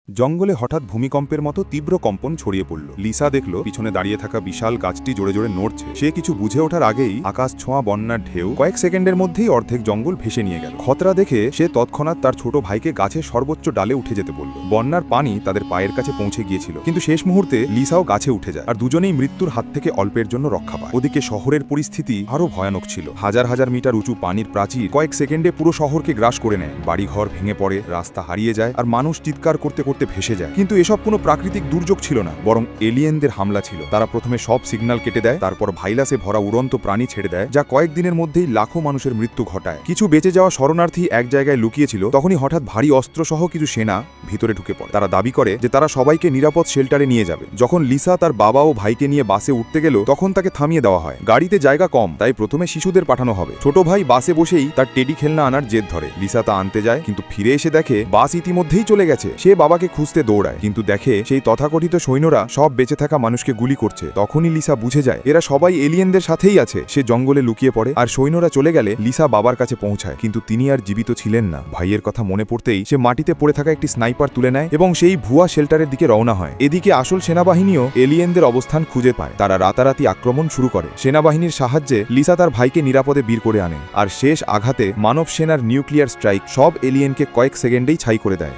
জঙ্গলে হঠাৎ ভূমিকম্পের মতো তীব্র কম্পন ছড়িয়ে পড়ল। লিসা দেখল পিছনে দাঁড়িয়ে থাকা বিশাল গাছটি জোরে জোরে নড়ছে। সে কিছু বুঝে ওঠার আগেই আকাশ ছোঁয়া বন্যার ঢেউ কয়েক সেকেন্ডের মধ্যেই অর্ধেক জঙ্গল ভেসে নিয়ে গেল। খতরা দেখে সে তৎক্ষণাৎ তার ছোট ভাইকে গাছের সর্বোচ্চ ডালে উঠে যেতে বলল। বন্যার পানি তাদের পায়ের কাছে পৌঁছে গিয়েছিল, কিন্তু শেষ মুহূর্তে লিসাও গাছে উঠে যায়, আর দুজনেই মৃত্যুর হাত থেকে অল্পের জন্য রক্ষা পায়। ওদিকে শহরের পরিস্থিতি আরও ভয়ানক ছিল। হাজার হাজার মিটার উঁচু পানির প্রাচীর কয়েক সেকেন্ডে পুরো শহরকে গ্রাস করে নেয়। বাড়িঘর ভেঙে পড়ে, রাস্তা হারিয়ে যায়, আর মানুষ চিৎকার করতে করতে ভেসে যায়। কিন্তু এসব কোনো প্রাকৃতিক দুর্যোগ ছিল না, বরং এলিয়েনদের হামলা ছিল। তারা প্রথমে সব সিগন্যাল কেটে দেয়, তারপর ভাইরাসে ভরা উড়ন্ত প্রাণী ছেড়ে দেয়, যা কয়েকদিনের মধ্যেই লাখো মানুষের মৃত্যু ঘটায়। কিছু বেঁচে যাওয়া শরণার্থী এক জায়গায় লুকিয়েছিল, তখনই হঠাৎ ভারী অস্ত্রসহ কিছু সেনা ভিতরে ঢুকে পড়ে। তারা দাবি করে যে তারা সবাইকে নিরাপদ শেল্টারে নিয়ে যাবে। যখন লিসা তার বাবা ও ভাইকে নিয়ে বাসে উঠতে গেল, তখন তাকে থামিয়ে দেওয়া হয়। গাড়িতে জায়গা কম, তাই প্রথমে শিশুদের পাঠানো হবে। ছোট ভাই বাসে বসেই তার টেডি খেলনা আনার জেদ ধরে। লিসা তা আনতে যায়, কিন্তু ফিরে এসে দেখে বাস ইতিমধ্যেই চলে গেছে। সে বাবাকে খুঁজতে দৌড়ায়, কিন্তু দেখে সেই তথাকথিত সৈন্যরা সব বেঁচে থাকা মানুষকে গুলি করছে। তখনই লিসা বুঝে যায় এরা সবাই এলিয়েনদের সাথেই আছে। সে জঙ্গলে লুকিয়ে পড়ে, আর সৈন্যরা চলে গেলে লিসা বাবার কাছে পৌঁছায়, কিন্তু তিনি আর জীবিত ছিলেন না। ভাইয়ের কথা মনে পড়তেই সে মাটিতে পড়ে থাকা একটি স্নাইপার তুলে নেয় এবং সেই ভুয়া শেল্টারের দিকে রওনা হয়। এদিকে আসল সেনাবাহিনীও এলিয়েনদের অবস্থান খুঁজে পায়। তারা রাতারাতি আক্রমণ শুরু করে। সেনাবাহিনীর সাহায্যে লিসা তার ভাইকে নিরাপদে বের করে আনে, আর শেষ আঘাতে মানব সেনার নিউক্লিয়ার স্ট্রাইক সব এলিয়েনকে কয়েক সেকেন্ডেই ছাই করে দেয়।